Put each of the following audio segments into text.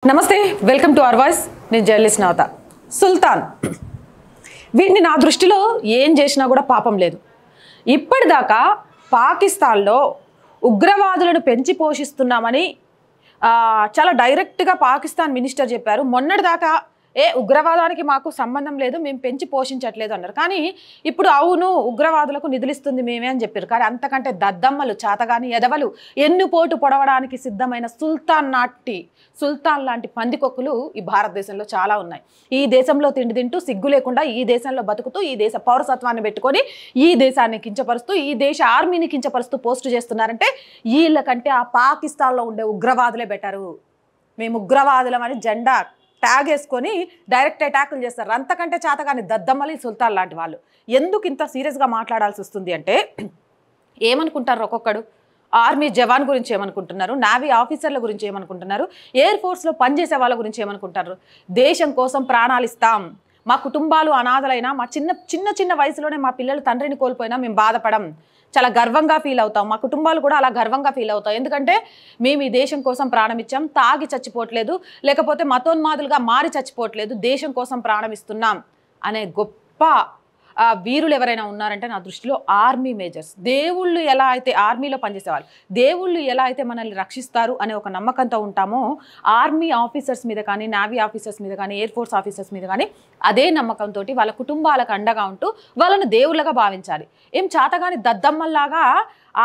నమస్తే, welcome to our voice. నేను journalist నవత. సుల్తాన్ వీడిని నా దృష్టిలో ఏం చేసినా కూడా పాపం లేదు. ఇప్పటిదాకా పాకిస్తాన్లో ఉగ్రవాదులను పెంచి పోషిస్తున్నామని చాలా డైరెక్ట్గా పాకిస్తాన్ మినిస్టర్ చెప్పారు. మొన్నటిదాకా ఉగ్రవాదానికి మాకు సంబంధం లేదు, మేము పెంచి పోషించట్లేదు అన్నారు. కానీ ఇప్పుడు అవును, ఉగ్రవాదులకు నిధులిస్తుంది మేమే అని చెప్పారు. కానీ అంతకంటే దద్దమ్మలు, చాతగాని ఎదవలు, ఎన్నుపోటు పొడవడానికి సిద్ధమైన సుల్తాన్ లాంటి పందికొక్కులు ఈ భారతదేశంలో చాలా ఉన్నాయి. ఈ దేశంలో తిండి తింటూ సిగ్గు లేకుండా ఈ దేశంలో బతుకుతూ ఈ దేశ పౌరసత్వాన్ని పెట్టుకొని ఈ దేశాన్ని కించపరుస్తూ ఈ దేశ ఆర్మీని కించపరుస్తూ పోస్టు చేస్తున్నారంటే వీళ్ళకంటే ఆ పాకిస్తాన్లో ఉండే ఉగ్రవాదులే బెటరు. మేము ఉగ్రవాదులం అని జెండా ట్యాగ్ వేసుకొని డైరెక్ట్ అటాకులు చేస్తారు. అంతకంటే చేతగాని దద్దమ్మలి సుల్తాన్ లాంటి వాళ్ళు ఎందుకు ఇంత సీరియస్గా మాట్లాడాల్సి వస్తుంది అంటే, ఏమనుకుంటారు ఒక్కొక్కడు? ఆర్మీ జవాన్ గురించి ఏమనుకుంటున్నారు, నేవీ ఆఫీసర్ల గురించి ఏమనుకుంటున్నారు, ఎయిర్ ఫోర్స్లో పనిచేసే వాళ్ళ గురించి ఏమనుకుంటారు? దేశం కోసం ప్రాణాలు ఇస్తాం, మా కుటుంబాలు అనాథలైనా, మా చిన్న వయసులోనే మా పిల్లలు తండ్రిని కోల్పోయినా మేము బాధపడం, చాలా గర్వంగా ఫీల్ అవుతాం, మా కుటుంబాలు కూడా అలా గర్వంగా ఫీల్ అవుతాం. ఎందుకంటే మేము ఈ దేశం కోసం ప్రాణం ఇచ్చాం, తాగి చచ్చిపోవట్లేదు, లేకపోతే మతోన్మాదులుగా మారి చచ్చిపోవట్లేదు, దేశం కోసం ప్రాణం ఇస్తున్నాం అనే గొప్ప వీరులు ఎవరైనా ఉన్నారంటే నా దృష్టిలో ఆర్మీ మేజర్స్. దేవుళ్ళు ఎలా అయితే ఆర్మీలో పనిచేసేవాళ్ళు, దేవుళ్ళు ఎలా అయితే మనల్ని రక్షిస్తారు అనే ఒక నమ్మకంతో ఉంటామో, ఆర్మీ ఆఫీసర్స్ మీద కానీ, నేవీ ఆఫీసర్స్ మీద కానీ, ఎయిర్ ఫోర్స్ ఆఫీసర్స్ మీద కానీ అదే నమ్మకంతో వాళ్ళ కుటుంబాలకు అండగా ఉంటూ వాళ్ళని దేవుళ్ళగా భావించాలి. ఏం చాతగాని దద్దమ్మల్లాగా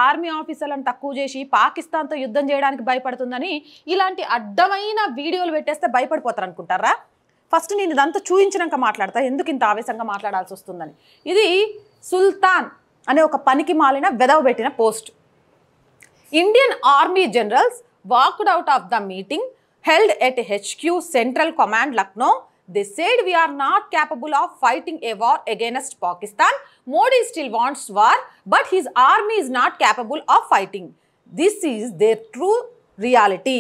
ఆర్మీ ఆఫీసర్లను తక్కువ చేసి పాకిస్తాన్తో యుద్ధం చేయడానికి భయపడుతుందని ఇలాంటి అడ్డమైన వీడియోలు పెట్టేస్తే భయపడిపోతారు అనుకుంటారా? ఫస్ట్ నేను ఇదంతా చూయించినాక మాట్లాడతా ఎందుకు ఇంత ఆవేశంగా మాట్లాడాల్సి వస్తుందని. ఇది సుల్తాన్ అనే ఒక పనికి మాలిన వెదవ పెట్టిన పోస్ట్. Indian army generals walked out of the meeting held at HQ Central Command Lucknow. They said we are not capable of fighting a war against Pakistan. Modi still wants war, but his army is not capable of fighting. This is their true reality.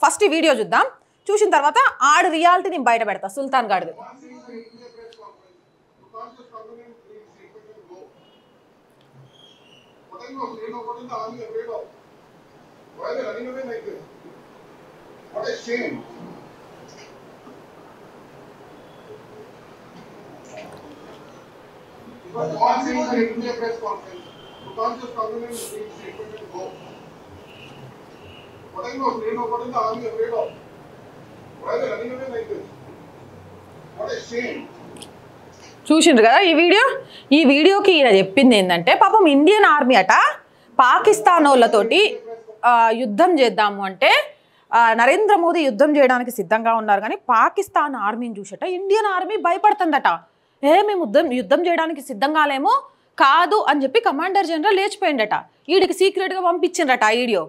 First ఈ video చూద్దాం, చూసిన తర్వాత ఆడి reality నేను బయట పెడతా. సుల్తాన్ గాడిది చూసిండ్రు కదా ఈ వీడియోకి ఈయన చెప్పింది ఏంటంటే, పాపం ఇండియన్ ఆర్మీ అట పాకిస్తాన్ వాళ్ళతోటి యుద్ధం చేద్దాము అంటే నరేంద్ర మోదీ యుద్ధం చేయడానికి సిద్ధంగా ఉన్నారు. కానీ పాకిస్తాన్ ఆర్మీని చూసట ఇండియన్ ఆర్మీ భయపడుతుందట. మేము యుద్ధం చేయడానికి సిద్ధంగా లేమో కాదు అని చెప్పి కమాండర్ జనరల్ లేచిపోయిందట. వీడికి సీక్రెట్గా పంపించిండ్రట ఆ వీడియో.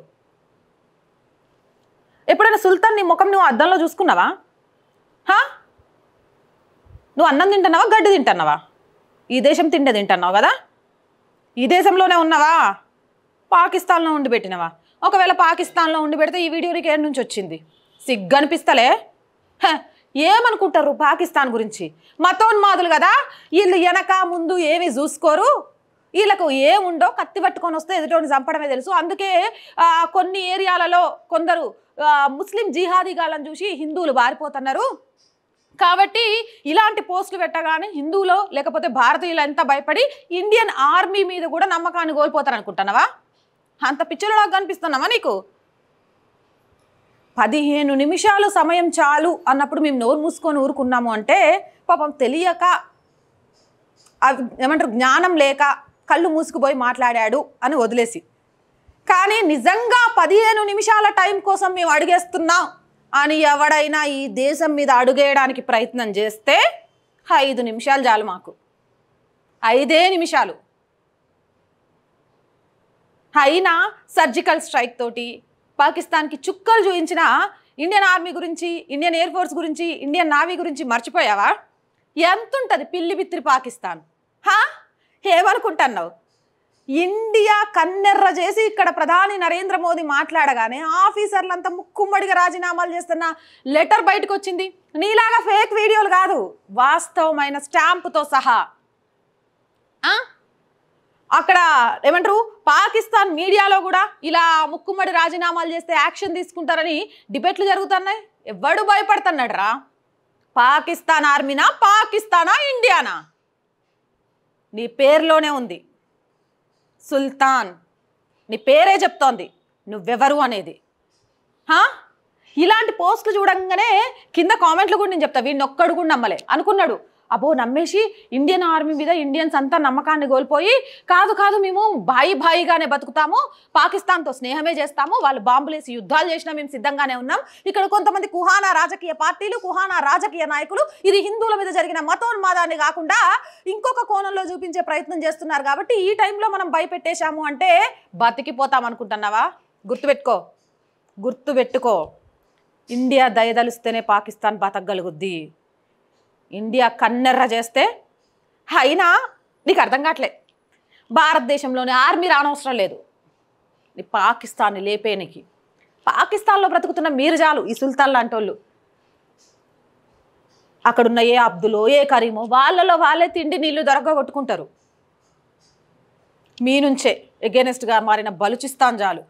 ఎప్పుడైనా సుల్తాన్ నీ ముఖం నువ్వు అద్దంలో చూసుకున్నావా? నువ్వు అన్నం తింటున్నావా, గడ్డి తింటున్నావా? ఈ దేశం తిండే తింటున్నావు కదా, ఈ దేశంలోనే ఉన్నావా, పాకిస్తాన్లో ఉండి పెట్టినవా? ఒకవేళ పాకిస్తాన్లో ఉండి పెడితే ఈ వీడియో నీకు ఏడు నుంచి వచ్చింది? సిగ్గు అనిపిస్తలే? ఏమనుకుంటారు పాకిస్తాన్ గురించి? మతోన్మాదులు కదా వీళ్ళు, వెనక ముందు ఏమి చూసుకోరు, వీళ్ళకు ఏముండో కత్తి పట్టుకొని వస్తే ఎదుటోని చంపడమే తెలుసు. అందుకే కొన్ని ఏరియాలలో కొందరు ముస్లిం జిహాదీగాళ్ళని చూసి హిందువులు బారిపోతున్నారు. కాబట్టి ఇలాంటి పోస్టులు పెట్టగానే హిందువులో లేకపోతే భారతీయులు ఎంత భయపడి ఇండియన్ ఆర్మీ మీద కూడా నమ్మకాన్ని కోల్పోతారు అనుకుంటున్నావా? అంత పిచ్చోళ్ళలాగా కనిపిస్తున్నావా నీకు? 15 నిమిషాలు సమయం చాలు అన్నప్పుడు మేము నోరు మూసుకొని ఊరుకున్నాము అంటే పాపం తెలియక, ఏమంటారు, జ్ఞానం లేక కళ్ళు మూసుకుపోయి మాట్లాడాడు అని వదిలేసి. కానీ నిజంగా 15 నిమిషాల టైం కోసం మేము అడిగేస్తున్నాం అని ఎవడైనా ఈ దేశం మీద అడుగేయడానికి ప్రయత్నం చేస్తే 5 నిమిషాలు చాలు మాకు. 5 నిమిషాలు అయినా సర్జికల్ స్ట్రైక్ తోటి పాకిస్తాన్కి చుక్కలు చూపించిన ఇండియన్ ఆర్మీ గురించి, ఇండియన్ ఎయిర్ ఫోర్స్ గురించి, ఇండియన్ నావీ గురించి మర్చిపోయావా? ఎంతుంటుంది పిల్లి బిత్తిరి పాకిస్తాన్? ఏమనుకుంటున్నావు? ఇండియా కన్నెర్ర చేసి ఇక్కడ ప్రధాని నరేంద్ర మోదీ మాట్లాడగానే ఆఫీసర్లంతా ముక్కుమ్మడిగా రాజీనామాలు చేస్తున్న లెటర్ బయటకు వచ్చింది. నీలాగా ఫేక్ వీడియోలు కాదు, వాస్తవమైన స్టాంపుతో సహా. అక్కడ ఏమంటారు పాకిస్తాన్ మీడియాలో కూడా ఇలా ముక్కుమ్మడి రాజీనామాలు చేస్తే యాక్షన్ తీసుకుంటారని డిబేట్లు జరుగుతున్నాయి. ఎవడు భయపడుతున్నాడు రా? పాకిస్తాన్ ఆర్మీనా, పాకిస్తానా, ఇండియానా? నీ పేరులోనే ఉంది సుల్తాన్. నీ పేరే చెప్తోంది నువ్వెవరు అనేది. ఇలాంటి పోస్టులు చూడంగానే కింద కామెంట్లు కూడా నేను చెప్తా, వీడిని ఒక్కడు కూడా నమ్మలే అనుకున్నాడు. అబ్బో నమ్మేసి ఇండియన్ ఆర్మీ మీద ఇండియన్స్ అంతా నమ్మకాన్ని కోల్పోయి కాదు మేము భాయిగానే బతుకుతాము, పాకిస్తాన్తో స్నేహమే చేస్తాము, వాళ్ళు బాంబులేసి యుద్ధాలు చేసినా మేము సిద్ధంగానే ఉన్నాం. ఇక్కడ కొంతమంది కుహానా రాజకీయ పార్టీలు, కుహానా రాజకీయ నాయకులు ఇది హిందువుల మీద జరిగిన మతోన్మాదాన్ని కాకుండా ఇంకొక కోణంలో చూపించే ప్రయత్నం చేస్తున్నారు. కాబట్టి ఈ టైంలో మనం భయపెట్టేశాము అంటే బతికిపోతాం అనుకుంటున్నావా? గుర్తుపెట్టుకో, ఇండియా దయదలుస్తేనే పాకిస్తాన్ బతకగలుగుద్ది. ఇండియా కన్నెర్ర చేస్తే అయినా నీకు అర్థం కావట్లే. భారతదేశంలోని ఆర్మీ రానవసరం లేదు నీ పాకిస్తాన్ని లేపేనికి. పాకిస్తాన్లో బ్రతుకుతున్న మీరు చాలు, ఈ సుల్తాన్ లాంటి వాళ్ళు. అక్కడున్న ఏ అబ్దులో ఏ కరీమో వాళ్ళలో వాళ్ళే తిండి నీళ్లు దొరకగొట్టుకుంటారు. మీ నుంచే ఎగెనెస్ట్గా మారిన బలూచిస్తాన్ చాలు.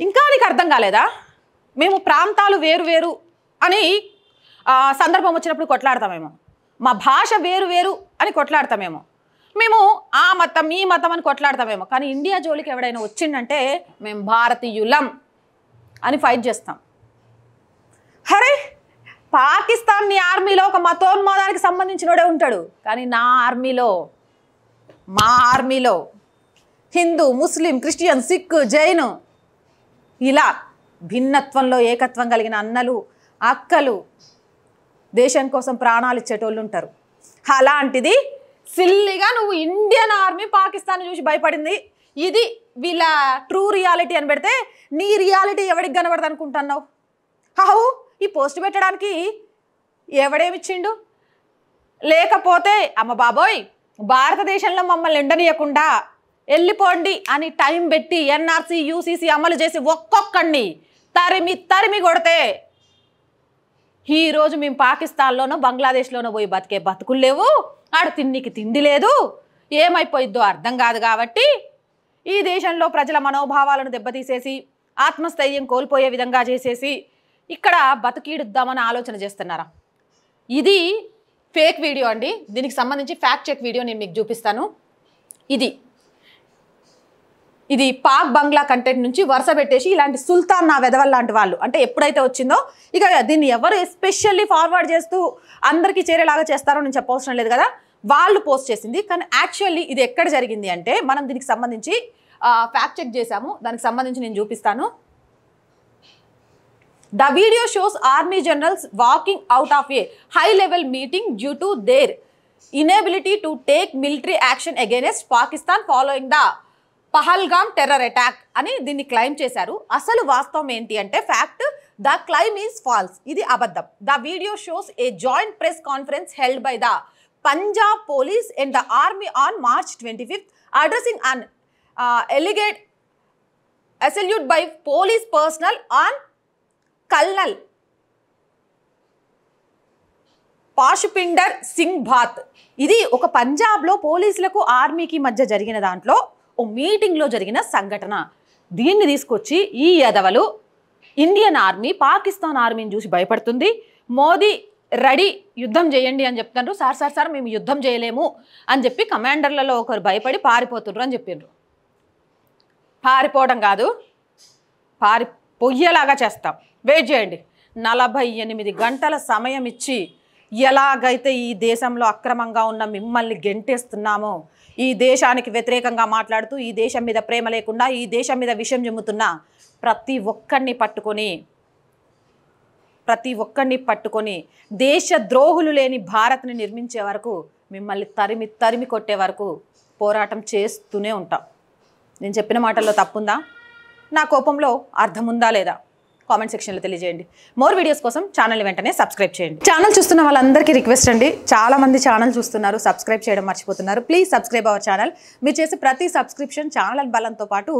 ఇంకా నీకు అర్థం కాలేదా? మేము ప్రాంతాలు వేరు అని సందర్భం వచ్చినప్పుడు కొట్లాడతామేమో, మా భాష వేరు అని కొట్లాడతామేమో, మేము ఆ మతం ఈ మతం అని కొట్లాడతామేమో, కానీ ఇండియా జోలికి ఎవడైనా వచ్చిందంటే మేము భారతీయులం అని ఫైట్ చేస్తాం. అరే పాకిస్తాన్ నీ ఆర్మీలో ఒక మతోన్మాదానికి సంబంధించినోడే ఉంటాడు, కానీ నా ఆర్మీలో మా ఆర్మీలో హిందూ, ముస్లిం, క్రిస్టియన్, సిక్, జైను ఇలా భిన్నత్వంలో ఏకత్వం కలిగిన అన్నలు అక్కలు దేశం కోసం ప్రాణాలు ఇచ్చేటోళ్ళు ఉంటారు. అలాంటిది సిల్లిగా నువ్వు ఇండియన్ ఆర్మీ పాకిస్తాన్ చూసి భయపడింది, ఇది వీళ్ళ ట్రూ రియాలిటీ అని పెడితే నీ రియాలిటీ ఎవరికి కనబడదు అనుకుంటున్నావు? ఈ పోస్ట్ పెట్టడానికి ఎవడేమిచ్చిండు? లేకపోతే అమ్మ బాబోయ్ భారతదేశంలో మమ్మల్ని ఎండనీయకుండా వెళ్ళిపోండి అని టైం పెట్టి ఎన్ఆర్సీ యూసీసీ అమలు చేసి ఒక్కొక్కడిని తరిమి కొడితే ఈరోజు మేము పాకిస్తాన్లోనో బంగ్లాదేశ్లోనో పోయి బతికే బతుకులు లేవు, ఆడ తిండికి తిండి లేదు, ఏమైపోయిద్దో అర్థం కాదు. కాబట్టి ఈ దేశంలో ప్రజల మనోభావాలను దెబ్బతీసేసి ఆత్మస్థైర్యం కోల్పోయే విధంగా చేసేసి ఇక్కడ బతికీడుద్దామని ఆలోచన చేస్తున్నారా? ఇది ఫేక్ వీడియో అండి. దీనికి సంబంధించి ఫ్యాక్ట్ చెక్ వీడియో నేను మీకు చూపిస్తాను. ఇది పాక్ బంగ్లా కంటెంట్ నుంచి వరుస పెట్టేసి ఇలాంటి సుల్తాన్ నా వెదవల్ లాంటి వాళ్ళు అంటే ఎప్పుడైతే వచ్చిందో ఇక దీన్ని ఎవరు ఎస్పెషల్లీ ఫార్వర్డ్ చేస్తూ అందరికీ చేరేలాగా చేస్తారో నేను చెప్పవసరం లేదు కదా, వాళ్ళు పోస్ట్ చేసింది. కానీ యాక్చువల్లీ ఇది ఎక్కడ జరిగింది అంటే మనం దీనికి సంబంధించి ఫ్యాక్ట్ చెక్ చేశాము, దానికి సంబంధించి నేను చూపిస్తాను. The video shows army generals walking out of a high-level meeting due to their inability to take military action against Pakistan following the Pahalgam terror attack అని దీన్ని క్లెయిమ్ చేశారు. అసలు వాస్తవం ఏంటి అంటే fact the claim is false, ఇది అబద్ధం. The video shows A joint press conference held by the Punjab police and the army on March 25th addressing an alleged assault by police personnel on colonel Pashupinder Singh Bhat. ఇది ఒక పంజాబ్లో పోలీసులకు ఆర్మీకి మధ్య జరిగిన దాంట్లో ఓ మీటింగ్లో జరిగిన సంఘటన. దీన్ని తీసుకొచ్చి ఈ యదవలు ఇండియన్ ఆర్మీ పాకిస్తాన్ ఆర్మీని చూసి భయపడుతుంది, మోదీ రెడీ యుద్ధం చేయండి అని చెప్తున్నారు. సార్ మేము యుద్ధం చేయలేము అని చెప్పి కమాండర్లలో ఒకరు భయపడి పారిపోతున్నారు అని చెప్పిండ్రు. పారిపోవడం కాదు, పొయ్యేలాగా చేస్తాం, వెయిట్ చేయండి. 48 గంటల సమయం ఇచ్చి ఎలాగైతే ఈ దేశంలో అక్రమంగా ఉన్న మిమ్మల్ని గెంటేస్తున్నామో, ఈ దేశానికి వ్యతిరేకంగా మాట్లాడుతూ ఈ దేశం మీద ప్రేమ లేకుండా ఈ దేశం మీద విషం జమ్ముతున్న ప్రతి ఒక్కరిని పట్టుకొని దేశ ద్రోహులు లేని భారత్ని నిర్మించే వరకు మిమ్మల్ని తరిమి కొట్టే వరకు పోరాటం చేస్తూనే ఉంటాం. నేను చెప్పిన మాటల్లో తప్పుందా? నా కోపంలో అర్థం ఉందా లేదా? కామెంట్ సెక్షన్లో తెలియజేయండి. మోర్ వీడియోస్ కోసం ఛానల్ని వెంటనే సబ్స్క్రైబ్ చేయండి. ఛానల్ చూస్తున్న వాళ్ళందరికీ రిక్వెస్ట్ అండి, చాలా మంది ఛానల్ చూస్తున్నారు, సబ్స్క్రైబ్ చేయడం మర్చిపోతున్నారు. Please subscribe our channel. మీరు చేసే ప్రతి సబ్స్క్రిప్షన్ ఛానల్ బలంతో పాటు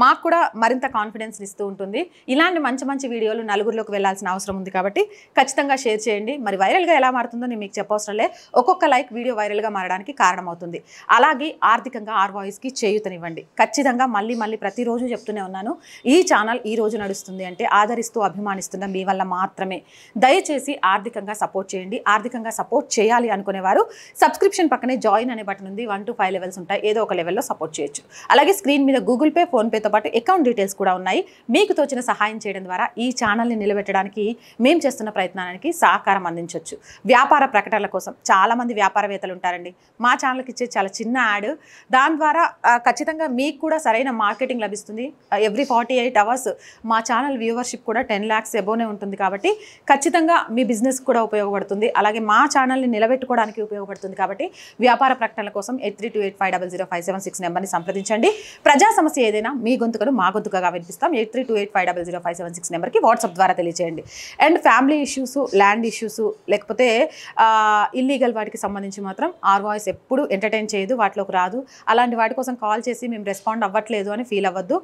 మాకు కూడా మరింత కాన్ఫిడెన్స్ ఇస్తూ ఉంటుంది. ఇలాంటి మంచి మంచి వీడియోలు నలుగురిలోకి వెళ్లాల్సిన అవసరం ఉంది కాబట్టి ఖచ్చితంగా షేర్ చేయండి. మరి వైరల్గా ఎలా మారుతుందో నేను మీకు చెప్పవసరంలే, ఒక్కొక్క లైక్ వీడియో వైరల్గా మారడానికి కారణమవుతుంది. అలాగే ఆర్థికంగా ఆర్ వాయిస్కి చేయూతనివ్వండి. ఖచ్చితంగా మళ్ళీ మళ్ళీ ప్రతిరోజు చెప్తూనే ఉన్నాను, ఈ ఛానల్ ఈ రోజు నడుస్తుంది అంటే ఆదరిస్తూ అభిమానిస్తున్న మీ వల్ల మాత్రమే. దయచేసి ఆర్థికంగా సపోర్ట్ చేయండి. ఆర్థికంగా సపోర్ట్ చేయాలి అనుకునేవారు సబ్స్క్రిప్షన్ పక్కనే జాయిన్ అనే బటన్ ఉంది. 1 to 5 లెవెల్స్ ఉంటాయి, ఏదో ఒక లెవెల్లో సపోర్ట్ చేయొచ్చు. అలాగే స్క్రీన్ మీద గూగుల్ పే, ఫోన్పేతో పాటు అకౌంట్ డీటెయిల్స్ కూడా ఉన్నాయి. మీకు తోచిన సహాయం చేయడం ద్వారా ఈ ఛానల్ని నిలబెట్టడానికి మేము చేస్తున్న ప్రయత్నానికి సహకారం అందించవచ్చు. వ్యాపార ప్రకటనల కోసం చాలామంది వ్యాపారవేత్తలు ఉంటారండి. మా ఛానల్కి ఇచ్చే చాలా చిన్న యాడ్, దాని ద్వారా ఖచ్చితంగా మీకు కూడా సరైన మార్కెటింగ్ లభిస్తుంది. ఎవ్రీ 48 hours మా ఛానల్ వ్యూవర్షిప్ కూడా 10 lakhs అబోనే ఉంటుంది కాబట్టి ఖచ్చితంగా మీ బిజినెస్ కూడా ఉపయోగపడుతుంది. అలాగే మా ఛానల్ని నిలబెట్టుకోవడానికి ఉపయోగపడుతుంది. కాబట్టి వ్యాపార ప్రకటనల కోసం 8328500576 నెంబర్ని సంప్రదించండి. ప్రజా సమస్య ఏదైనా మీ గొంతుకను మా గొంతుకగా వినిపిస్తాం. 8328500576 నెంబర్కి వాట్సాప్ ద్వారా తెలియజేయండి. And family issues, land issues, లేకపోతే ఇల్లీగల్ వాటికి సంబంధించి మాత్రం ఆర్ వాయిస్ ఎప్పుడు ఎంటర్టైన్ చేయదు, వాటిలోకి రాదు. అలాంటి వాటి కోసం కాల్ చేసి మేము రెస్పాండ్ అవ్వట్లేదు అని ఫీల్ అవ్వద్దు.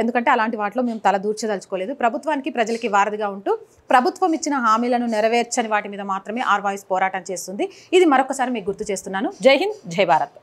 ఎందుకంటే అలాంటి వాటిలో మేము తల దూర్చదలుచుకోలేదు. ప్రభుత్వానికి ప్రజలకి వారధిగా ఉంటూ ప్రభుత్వం ఇచ్చిన హామీలను నెరవేర్చని వాటి మీద మాత్రమే ఆర్ వాయిస్ పోరాటం చేస్తుంది. ఇది మరొకసారి మీకు గుర్తు చేస్తున్నాను. జై హింద్, జై భారత్.